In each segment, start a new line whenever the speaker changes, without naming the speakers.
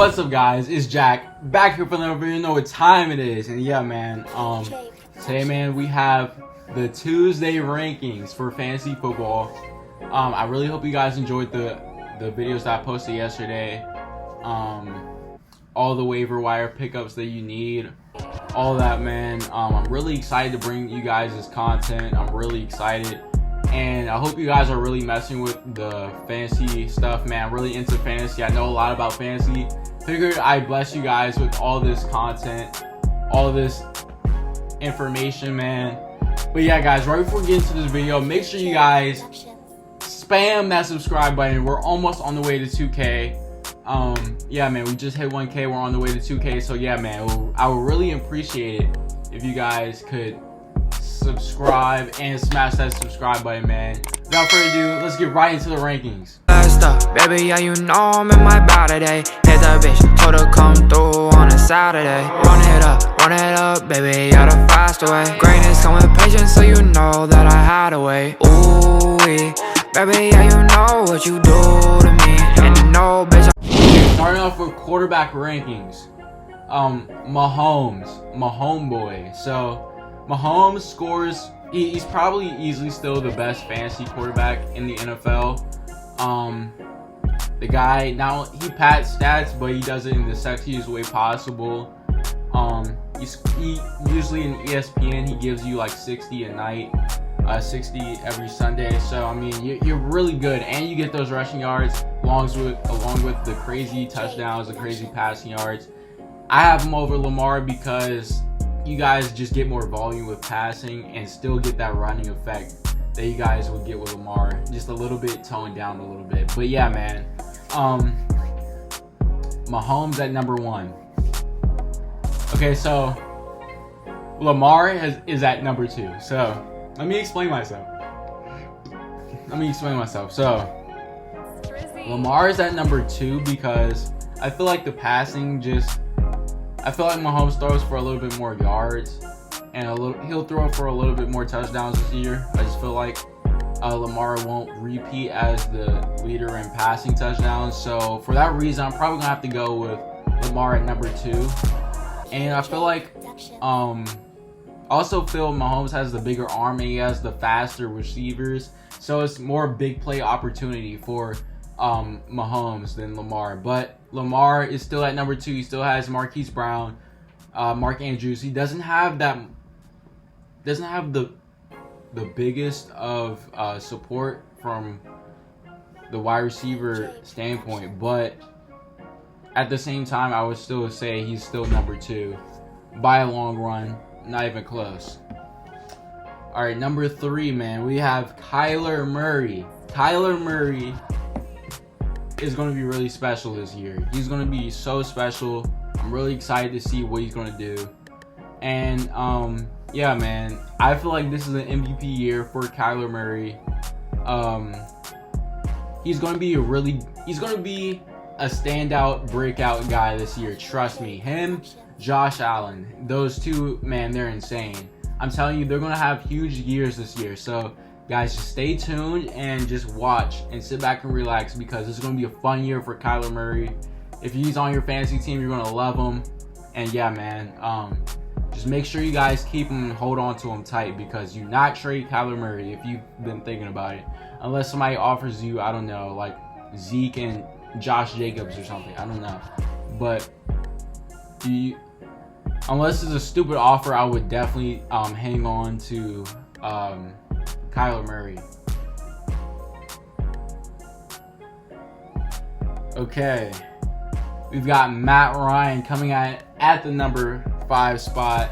What's up, guys? It's Jack back here for another video. You know what time it is, and yeah, man. Today, man, we have the Tuesday rankings for fantasy football. I really hope you guys enjoyed the videos that I posted yesterday. All the waiver wire pickups that you need, all that, man. I'm really excited to bring you guys this content. I'm really excited. And I hope you guys are really messing with the fantasy stuff, man. I'm really into fantasy. I know a lot about fantasy. Figured I'd bless you guys with all this content, all this information, man. But yeah, guys, right before we get into this video, make sure you guys spam that subscribe button. We're almost on the way to 2K. Yeah, man, we just hit 1K. We're on the way to 2K. So yeah, man, I would really appreciate it if you guys could subscribe and smash that subscribe button, man. Without further ado, let's get right into the rankings.
Baby, yeah, you know I'm in my body today. Hit that bitch, told her come through on a Saturday. Run it up, baby, yeah, the fast way. Greatness come with patience, so you know that I had to wait. Ooh, baby, yeah, you know what you do to me. And you know, bitch.
Starting off with quarterback rankings. Mahomes, my homeboy. So Mahomes scores, he's probably easily still the best fantasy quarterback in the NFL. The guy, now he pads stats, but he does it in the sexiest way possible. He usually in ESPN, he gives you like 60 a night, 60 every Sunday. So I mean, you're really good, and you get those rushing yards along with the crazy touchdowns, the crazy passing yards. I have him over Lamar because you guys just get more volume with passing and still get that running effect that you guys would get with Lamar, just a little bit toned down a little bit. But yeah, man, Mahomes at number 1. Okay, so Lamar is at number 2. So let me explain myself. So Lamar is at number 2 because I feel like the passing I feel like Mahomes throws for a little bit more yards, and he'll throw for a little bit more touchdowns this year. I just feel like Lamar won't repeat as the leader in passing touchdowns. So for that reason, I'm probably gonna have to go with Lamar at number 2. And I feel like also feel Mahomes has the bigger arm and he has the faster receivers, so it's more big play opportunity for Mahomes than Lamar. But Lamar is still at number 2. He still has Marquise Brown, Mark Andrews. He doesn't have the biggest of support from the wide receiver standpoint, but at the same time, I would still say he's still number 2 by a long run, not even close. All right, number 3, man, we have Kyler Murray. Kyler Murray is going to be really special this year. He's going to be so special. I'm really excited to see what he's going to do. And yeah, man, I feel like this is an MVP year for Kyler Murray. He's going to be a standout breakout guy this year. Trust me. Him, Josh Allen, those two, man, they're insane. I'm telling you, they're going to have huge years this year. So guys, just stay tuned and just watch and sit back and relax, because it's going to be a fun year for Kyler Murray. If he's on your fantasy team, you're going to love him. And yeah, man, just make sure you guys keep him and hold on to him tight, because you not trade Kyler Murray if you've been thinking about it. Unless somebody offers you, I don't know, like Zeke and Josh Jacobs or something. I don't know. But unless it's a stupid offer, I would definitely hang on to Kyler Murray. Okay, we've got Matt Ryan coming at the number 5 spot.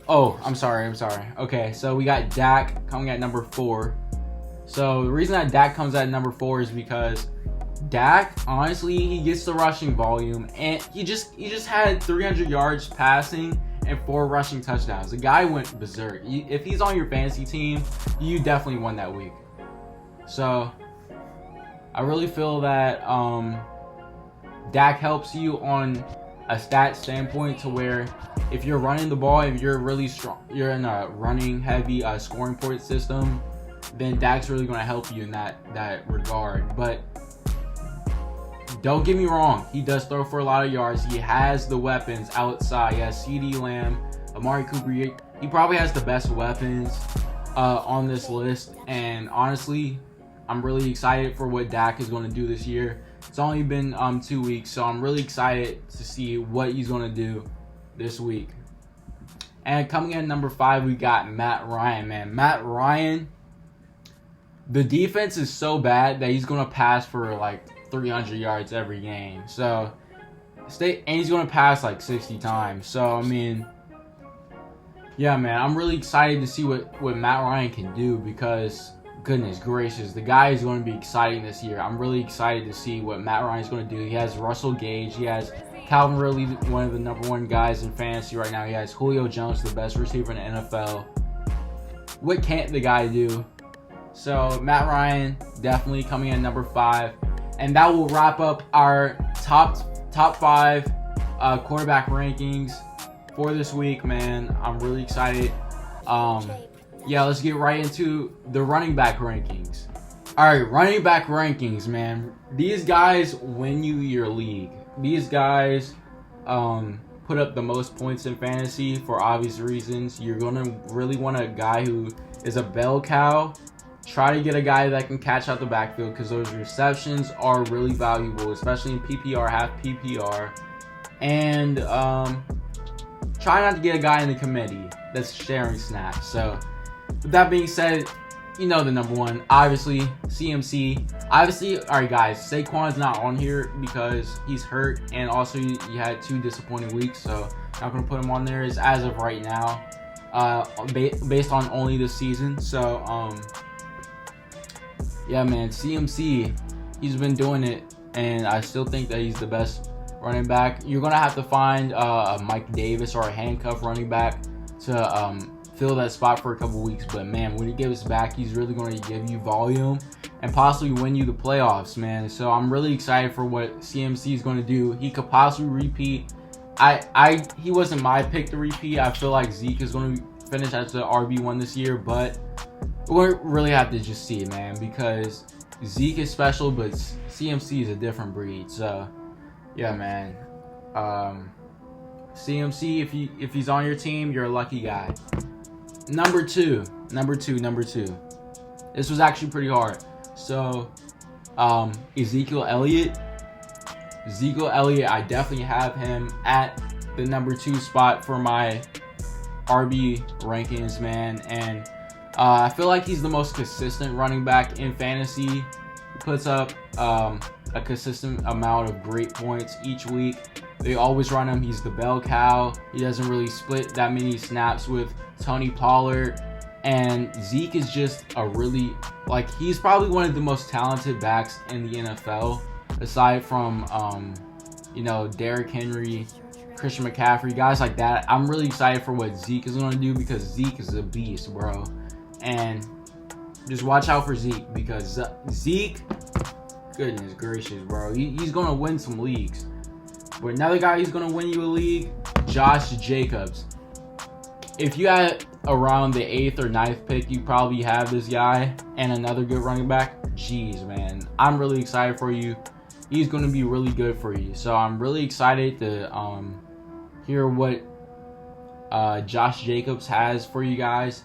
Oh, I'm sorry. Okay, so we got Dak coming at number 4. So the reason that Dak comes at number 4 is because Dak, honestly, he gets the rushing volume, and he just had 300 yards passing and 4 rushing touchdowns. The guy went berserk. If he's on your fantasy team, you definitely won that week. So I really feel that Dak helps you on a stat standpoint, to where if you're running the ball, if you're really strong, you're in a running heavy scoring point system, then Dak's really going to help you in that regard. But don't get me wrong, he does throw for a lot of yards. He has the weapons outside. He has CD Lamb, Amari Cooper. He probably has the best weapons on this list. And honestly, I'm really excited for what Dak is going to do this year. It's only been 2 weeks, so I'm really excited to see what he's going to do this week. And coming in at number 5, we got Matt Ryan, man. Matt Ryan, the defense is so bad that he's going to pass for like 300 yards every game. So, and he's going to pass like 60 times. So, I mean, yeah, man, I'm really excited to see what Matt Ryan can do because, goodness gracious, the guy is going to be exciting this year. I'm really excited to see what Matt Ryan is going to do. He has Russell Gage. He has Calvin Ridley, one of the number 1 guys in fantasy right now. He has Julio Jones, the best receiver in the NFL. What can't the guy do? So Matt Ryan definitely coming in at number 5. And that will wrap up our top 5 quarterback rankings for this week, man. I'm really excited. Yeah, let's get right into the running back rankings. All right, running back rankings, man. These guys win you your league. These guys put up the most points in fantasy for obvious reasons. You're going to really want a guy who is a bell cow. Try to get a guy that can catch out the backfield because those receptions are really valuable, especially in PPR, half PPR. And try not to get a guy in the committee that's sharing snaps. So, with that being said, you know the number 1, obviously, CMC. Obviously, all right, guys, Saquon's not on here because he's hurt, and also you had 2 disappointing weeks, so not going to put him on there as of right now, based on only this season. So, yeah, man, CMC, he's been doing it, and I still think that he's the best running back. You're going to have to find a Mike Davis or a handcuff running back to fill that spot for a couple weeks. But, man, when he gives back, he's really going to give you volume and possibly win you the playoffs, man. So I'm really excited for what CMC is going to do. He could possibly repeat. He wasn't my pick to repeat. I feel like Zeke is going to finish as the RB1 this year, but we'll really have to just see, man, because Zeke is special, but CMC is a different breed. So, yeah, man. CMC, if he's on your team, you're a lucky guy. Number two. This was actually pretty hard. So, Ezekiel Elliott, I definitely have him at the number 2 spot for my RB rankings, man. And I feel like he's the most consistent running back in fantasy. He puts up a consistent amount of great points each week. They always run him. He's the bell cow. He doesn't really split that many snaps with Tony Pollard. And Zeke is just a really, he's probably one of the most talented backs in the NFL, aside from, Derrick Henry, Christian McCaffrey, guys like that. I'm really excited for what Zeke is going to do because Zeke is a beast, bro. And just watch out for Zeke because Zeke, goodness gracious, bro. He's going to win some leagues. But another guy who's going to win you a league, Josh Jacobs. If you had around the 8th or 9th pick, you probably have this guy and another good running back. Jeez, man. I'm really excited for you. He's going to be really good for you. So I'm really excited to hear what Josh Jacobs has for you guys.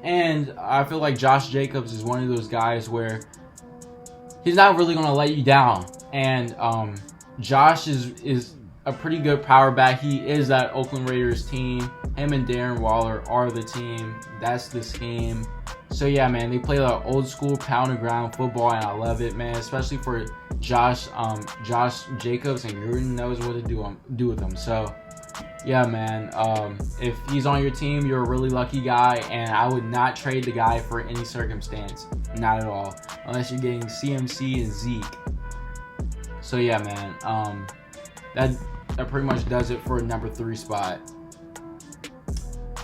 And I feel like Josh Jacobs is one of those guys where he's not really going to let you down. And Josh is a pretty good power back. He is that Oakland Raiders team. Him and Darren Waller are the team. That's the scheme. So yeah, man, they play like old school pound and ground football, and I love it, man. Especially for Josh Jacobs, and Gruden knows what to do with him. So yeah, man. If he's on your team, you're a really lucky guy, and I would not trade the guy for any circumstance, not at all, unless you're getting CMC and Zeke. So yeah, man. That pretty much does it for number 3 spot.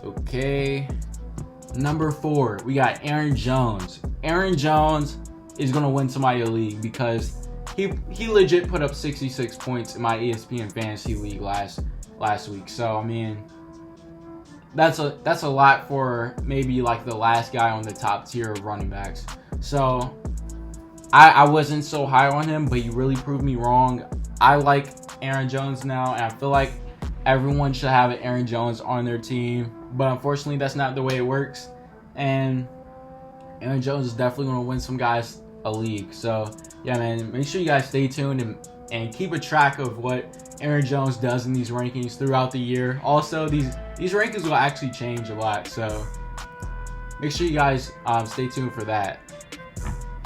Okay. Number 4, we got Aaron Jones. Aaron Jones is going to win somebody a league because he legit put up 66 points in my ESPN Fantasy League last week. So, I mean, that's a lot for maybe like the last guy on the top tier of running backs. So, I wasn't so high on him, but he really proved me wrong. I like Aaron Jones now, and I feel like everyone should have an Aaron Jones on their team. But unfortunately, that's not the way it works. And Aaron Jones is definitely going to win some guys a league. So, yeah, man, make sure you guys stay tuned and keep a track of what Aaron Jones does in these rankings throughout the year. Also, these rankings will actually change a lot. So, make sure you guys stay tuned for that.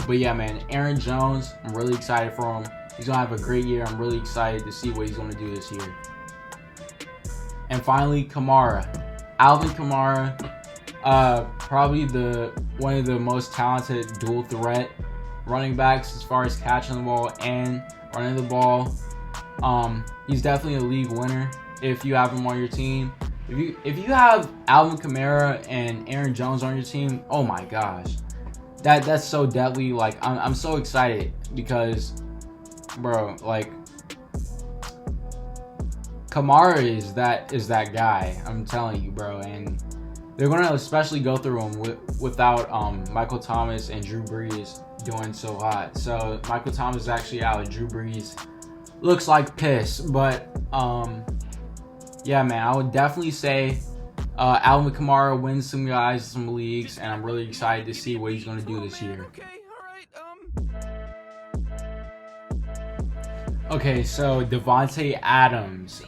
But yeah, man, Aaron Jones, I'm really excited for him. He's going to have a great year. I'm really excited to see what he's going to do this year. And finally, Kamara. Alvin Kamara, probably one of the most talented dual threat running backs as far as catching the ball and running the ball. He's definitely a league winner if you have him on your team. If you have Alvin Kamara and Aaron Jones on your team, oh my gosh. That's so deadly. Like I'm so excited because, bro, like Kamara is that guy. I'm telling you, bro. And they're gonna especially go through him without Michael Thomas and Drew Brees doing so hot. So Michael Thomas is actually out. Drew Brees looks like piss. But yeah, man, I would definitely say Alvin Kamara wins some guys, some leagues, and I'm really excited to see what he's going to do this year. Okay, so Devontae Adams,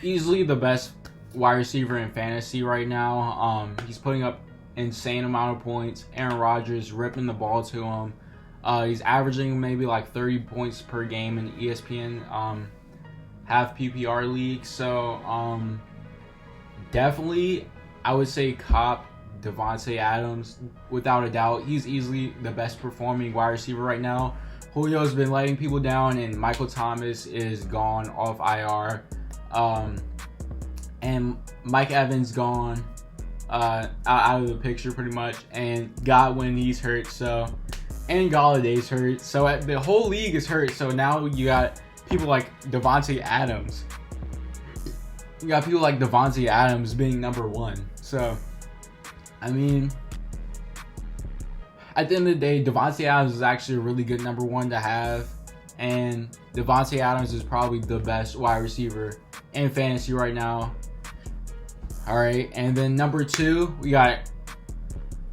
easily the best wide receiver in fantasy right now. He's putting up insane amount of points. Aaron Rodgers ripping the ball to him. He's averaging maybe like 30 points per game in ESPN half PPR league. So definitely, I would say cop Devontae Adams without a doubt. He's easily the best performing wide receiver right now. Julio's been letting people down, and Michael Thomas is gone off IR. And Mike Evans gone out of the picture pretty much. And Godwin, he's hurt. So, and Galladay's hurt. So the whole league is hurt. So now you got people like Devontae Adams. You got people like Devontae Adams being number one. So, I mean, at the end of the day, Devontae Adams is actually a really good number one to have. And Devontae Adams is probably the best wide receiver in fantasy right now. All right. And then number two, we got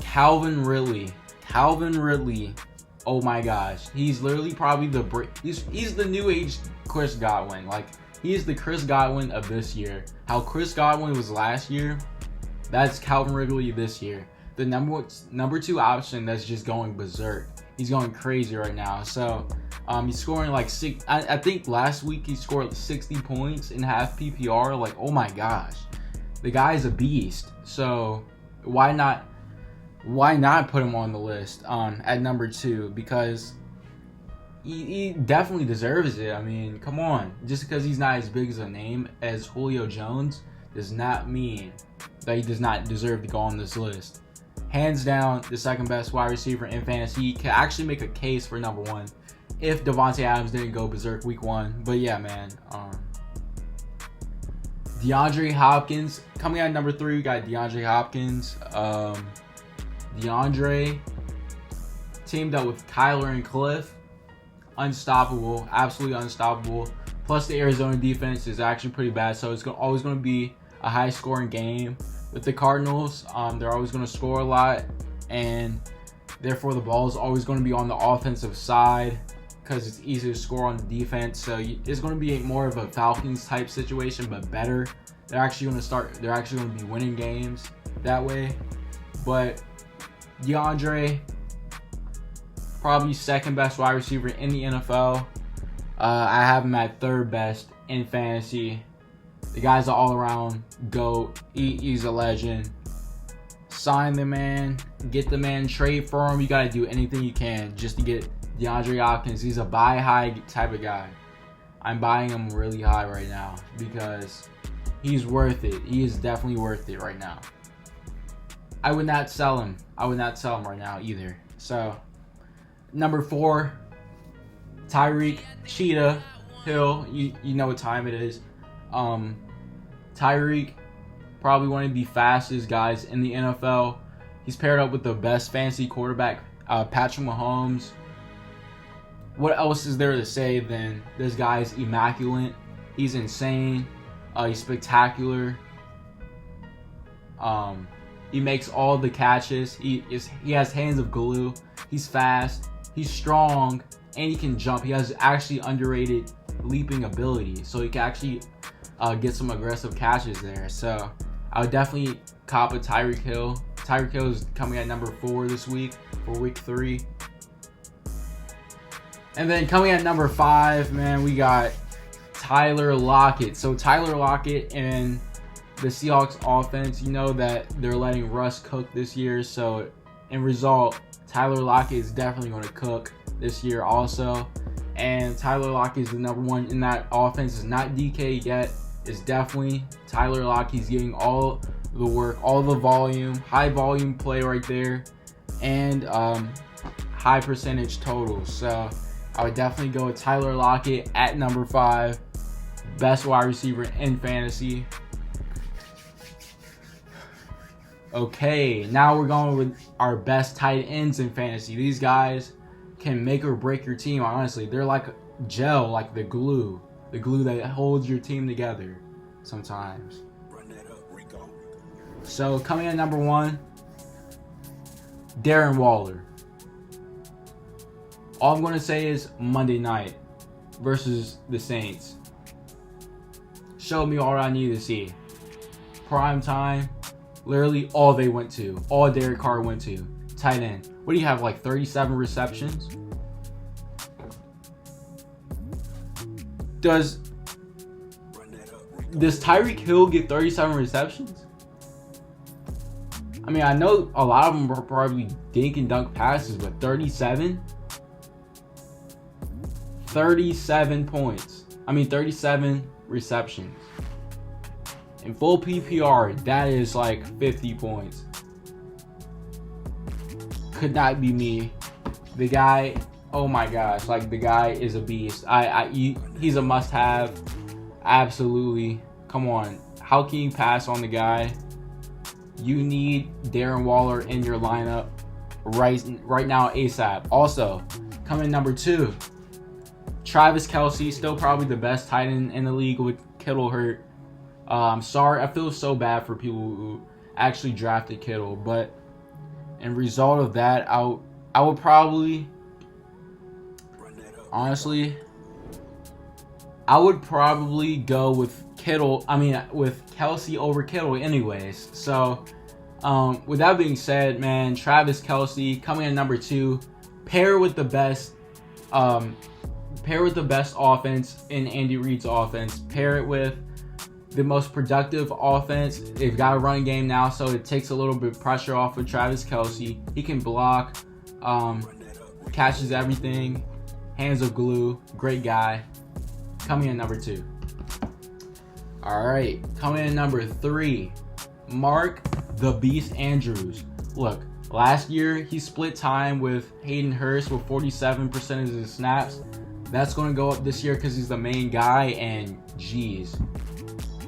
Calvin Ridley. Calvin Ridley. Oh my gosh. He's literally probably he's the new age Chris Godwin. Like, he is the Chris Godwin of this year. How Chris Godwin was last year, that's Calvin Ridley this year. The number two option that's just going berserk. He's going crazy right now. So he's scoring like I think last week he scored 60 points in half PPR. Like, oh my gosh, the guy is a beast. So why not put him on the list at number two? Because he definitely deserves it. I mean, come on. Just because he's not as big as a name as Julio Jones does not mean that he does not deserve to go on this list. Hands down, the second best wide receiver in fantasy. He can actually make a case for number one if Devontae Adams didn't go berserk week one. But yeah, man. DeAndre Hopkins. Coming at number three, we got DeAndre Hopkins. DeAndre teamed up with Kyler and Cliff. Unstoppable. Absolutely unstoppable. Plus, the Arizona defense is actually pretty bad. So it's always going to be a high-scoring game. With the Cardinals, they're always going to score a lot, and therefore the ball is always going to be on the offensive side because it's easier to score on the defense. So it's going to be more of a Falcons type situation, but better. They're actually going to be winning games that way. But DeAndre, probably second best wide receiver in the NFL. I have him at third best in fantasy. The guy's an all-around GOAT. He's a legend. Sign the man. Get the man. Trade for him. You got to do anything you can just to get DeAndre Hopkins. He's a buy high type of guy. I'm buying him really high right now because he's worth it. He is definitely worth it right now. I would not sell him. Right now either. So, number four, Tyreek Cheetah Hill. You know what time it is. Tyreek, probably one of the fastest guys in the NFL. He's paired up with the best fantasy quarterback Patrick Mahomes. What else is there to say than this guy's immaculate? He's insane. He's spectacular. He makes all the catches. He has hands of glue. He's fast. He's strong, and he can jump. He has actually underrated leaping ability, so he can actually get some aggressive catches there. So I would definitely cop a Tyreek Hill. Tyreek Hill is coming at number 4 this week for week 3. And then coming at number 5, man, we got Tyler Lockett. So Tyler Lockett and the Seahawks offense, you know that they're letting Russ cook this year. So in result, Tyler Lockett is definitely going to cook this year also. And Tyler Lockett is the number 1 in that offense. It's not DK yet. It's definitely Tyler Lockett. He's getting all the work, all the volume, high volume play right there, and high percentage totals. So I would definitely go with Tyler Lockett at number 5. Best wide receiver in fantasy. Okay, now we're going with our best tight ends in fantasy. These guys can make or break your team, honestly. They're like gel, like the glue that holds your team together sometimes. So coming in at number 1, Darren Waller. All I'm going to say is Monday night versus the Saints showed me all I needed to see. Prime time, literally all they went to, all Derek Carr went to. Tight end. What do you have, like 37 receptions? Does Tyreek Hill get 37 receptions? I mean, I know a lot of them were probably dink and dunk passes, but 37? 37 points. I mean, 37 receptions. In full PPR, that is like 50 points. Could not be me. The guy, oh my gosh, like the guy is a beast. He's a must-have. Absolutely. Come on. How can you pass on the guy? You need Darren Waller in your lineup right now ASAP. Also, coming number 2, Travis Kelce, still probably the best tight end in the league with Kittle hurt. I'm sorry, I feel so bad for people who actually drafted Kittle, but in result of that, I would probably, honestly, I would probably go with with Kelce over Kittle anyways. So, with that being said, man, Travis Kelce coming in number 2, pair with the best offense in Andy Reid's offense. Pair it with the most productive offense. They've got a running game now, so it takes a little bit of pressure off of Travis Kelce. He can block, catches everything, hands of glue, great guy. Coming in number 2. All right, coming in number 3, Mark the Beast Andrews. Look, last year he split time with Hayden Hurst with 47% of his snaps. That's going to go up this year because he's the main guy, and geez.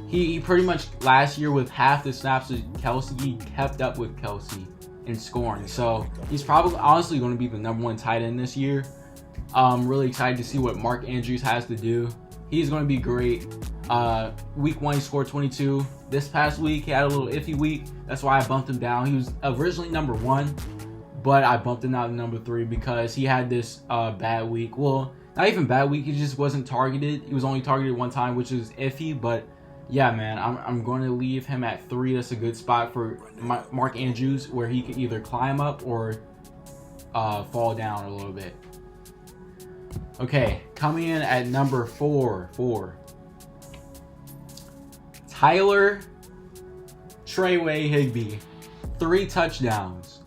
He pretty much last year with half the snaps of Kelce, he kept up with Kelce in scoring. So he's probably honestly going to be the number 1 tight end this year. I'm really excited to see what Mark Andrews has to do. He's going to be great. Week 1 he scored 22. This past week he had a little iffy week. That's why I bumped him down. He was originally number 1, but I bumped him out to number 3 because he had this bad week. Well, not even bad week. He just wasn't targeted. He was only targeted 1 time, which is iffy. But yeah, man, I'm going to leave him at 3. That's a good spot for Mark Andrews, where he can either climb up or fall down a little bit. Okay, coming in at number 4, Tyler Treyway Higbee, 3 touchdowns.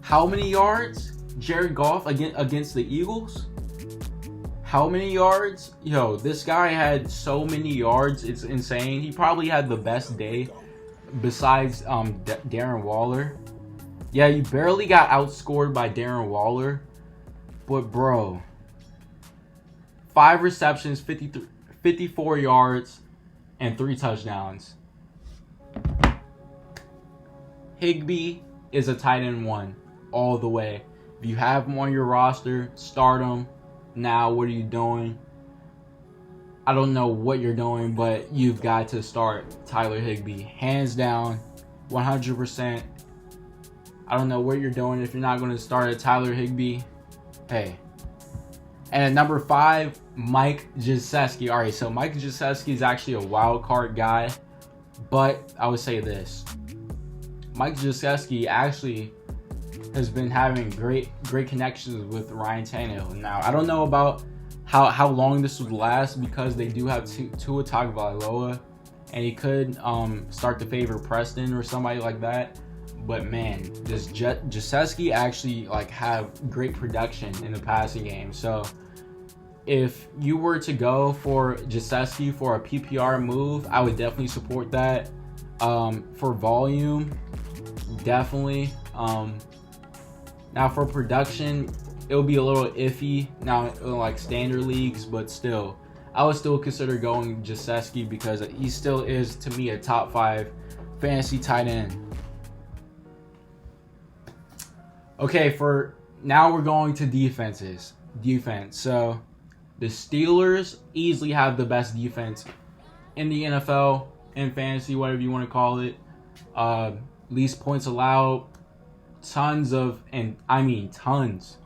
How many yards? Jared Goff against the Eagles? How many yards? Yo, this guy had so many yards. It's insane. He probably had the best day besides Darren Waller. Yeah, you barely got outscored by Darren Waller. But, bro, 5 receptions, 54 yards, and 3 touchdowns. Higbee is a tight end 1 all the way. If you have him on your roster, start him now. What are you doing? I don't know what you're doing, but you've got to start Tyler Higbee. Hands down, 100%. I don't know what you're doing if you're not going to start a Tyler Higbee. Hey. And at number 5, Mike Gesicki. All right, so Mike Gesicki is actually a wild card guy, but I would say this. Mike Gesicki actually has been having great connections with Ryan Tannehill. Now, I don't know about how long this would last because they do have Tua Tagovailoa, and he could start to favor Preston or somebody like that. But man, does Gesicki actually like have great production in the passing game? So if you were to go for Gesicki for a PPR move, I would definitely support that. For volume, definitely. Now for production, it'll be a little iffy now, like standard leagues, but still, I would still consider going Gesicki because he still is, to me, a top 5 fantasy tight end. Okay, for now we're going to defense. So the Steelers easily have the best defense in the NFL, in fantasy, whatever you want to call it. Least points allowed, tons of interceptions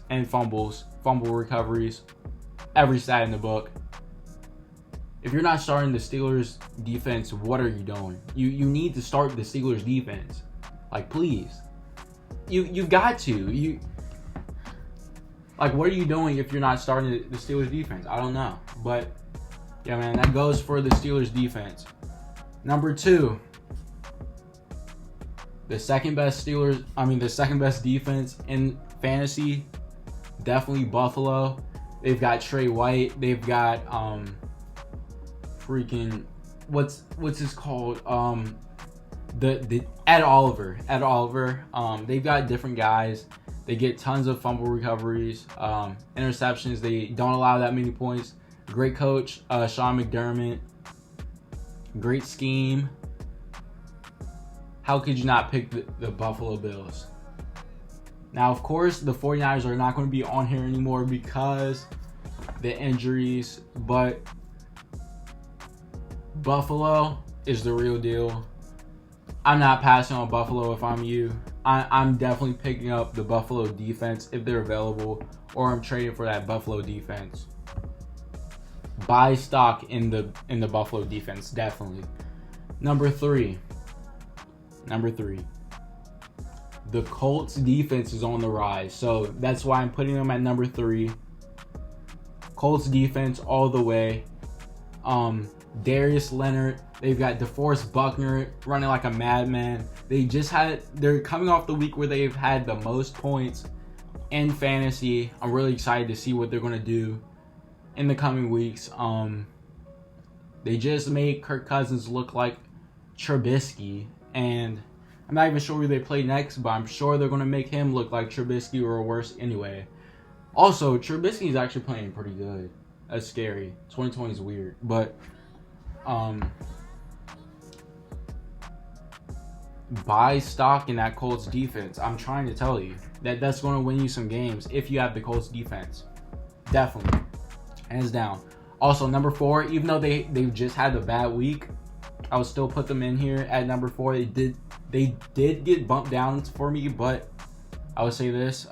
and fumble recoveries, every stat in the book. If you're not starting the Steelers defense, what are you doing? You need to start the Steelers defense. Like, please. You've got to. What are you doing if you're not starting the Steelers defense? I don't know. But yeah, man, that goes for the Steelers defense. Number 2. The second best defense in fantasy, definitely Buffalo. They've got Trey White. They've got what's his called? The Ed Oliver. They've got different guys. They get tons of fumble recoveries, interceptions. They don't allow that many points. Great coach, Sean McDermott. Great scheme. How could you not pick the Buffalo Bills? Now, of course, the 49ers are not going to be on here anymore because the injuries, but Buffalo is the real deal. I'm not passing on Buffalo if I'm you. I'm definitely picking up the Buffalo defense if they're available, or I'm trading for that Buffalo defense. Buy stock in the Buffalo defense, definitely. Number 3. The Colts defense is on the rise, so that's why I'm putting them at number 3. Colts defense all the way. Darius Leonard. They've got DeForest Buckner running like a madman. They're coming off the week where they've had the most points in fantasy. I'm really excited to see what they're going to do in the coming weeks. They just made Kirk Cousins look like Trubisky, and I'm not even sure who they play next, but I'm sure they're going to make him look like Trubisky or worse anyway. Also, Trubisky is actually playing pretty good. That's scary. 2020 is weird, but buy stock in that Colts defense. I'm trying to tell you that's going to win you some games if you have the Colts defense. Definitely. Hands down. Also, number 4, even though they've just had a bad week, I would still put them in here at number 4. They did get bumped down for me, but I would say this.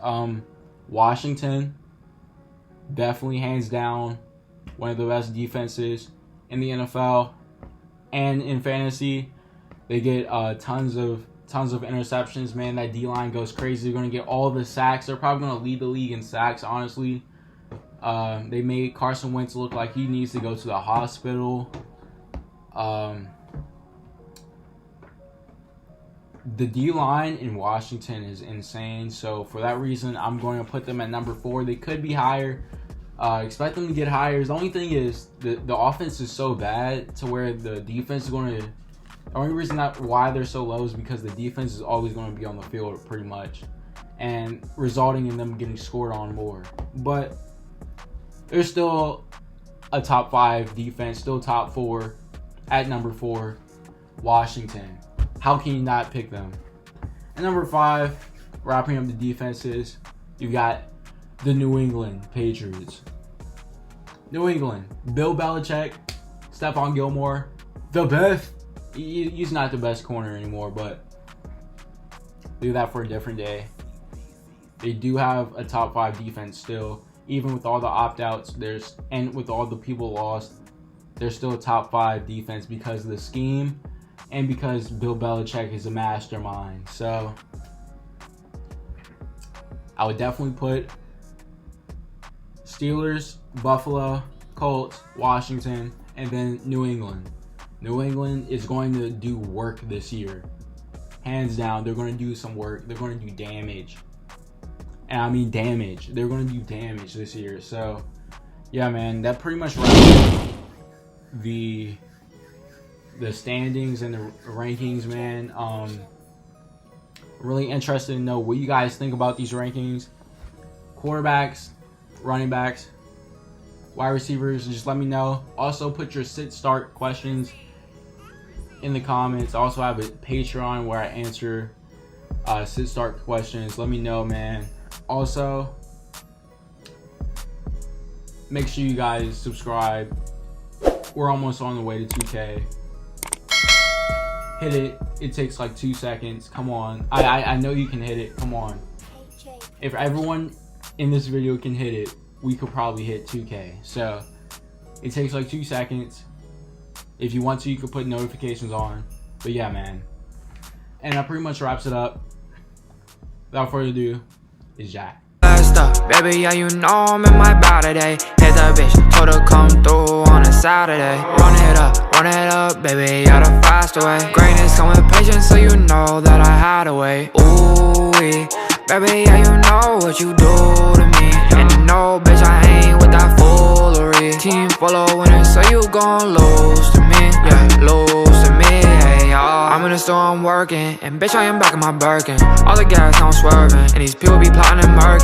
Washington, definitely hands down one of the best defenses in the NFL and in fantasy. They get tons of interceptions, man. That D-line goes crazy. They're going to get all the sacks. They're probably going to lead the league in sacks, honestly. They made Carson Wentz look like he needs to go to the hospital. The D-line in Washington is insane. So for that reason, I'm going to put them at number 4. They could be higher. Expect them to get higher. The only thing is the offense is so bad to where the defense is going to... The only reason why they're so low is because the defense is always going to be on the field pretty much, and resulting in them getting scored on more. But there's still a top 5 defense, still top 4 at number 4, Washington. How can you not pick them? And number 5, wrapping up the defenses, you got the New England Patriots. New England, Bill Belichick, Stephon Gilmore, the best. He's not the best corner anymore, but leave that for a different day. They do have a top 5 defense still, even with all the opt-outs. And with all the people lost, there's still a top 5 defense because of the scheme and because Bill Belichick is a mastermind. So I would definitely put Steelers, Buffalo, Colts, Washington, and then New England. New England is going to do work this year. Hands down, they're going to do some work. They're going to do damage. And I mean damage. They're going to do damage this year. So, yeah, man, that pretty much wraps up the standings and the rankings, man. Really interested to know what you guys think about these rankings. Quarterbacks, running backs, wide receivers, just let me know. Also, put your sit-start questions in the comments. I also have a Patreon where I answer sit-start questions. Let me know, man. Also, make sure you guys subscribe. We're almost on the way to 2K. Hit it. It takes like 2 seconds. Come on. I know you can hit it. Come on. If everyone in this video can hit it, we could probably hit 2K. So it takes like 2 seconds. If you want to, you could put notifications on. But yeah, man. And that pretty much wraps it up. Without further ado, it's Jack.
Baby, yeah, you know I'm in my body today. Hit the bitch, told her come through on a Saturday. Run it up, baby, yeah, the fast way. Greatness come with patience, so you know that I had to wait. Ooh, baby, yeah, you know what you do to me. And you know, bitch, I ain't with that foolery. Team full of winners, so you gon' lose to me. Yeah, lose to me, hey, y'all. I'm in the store, I'm working. And bitch, I am back in my Birkin. All the gas, I'm swerving. And these people be plotting and murking.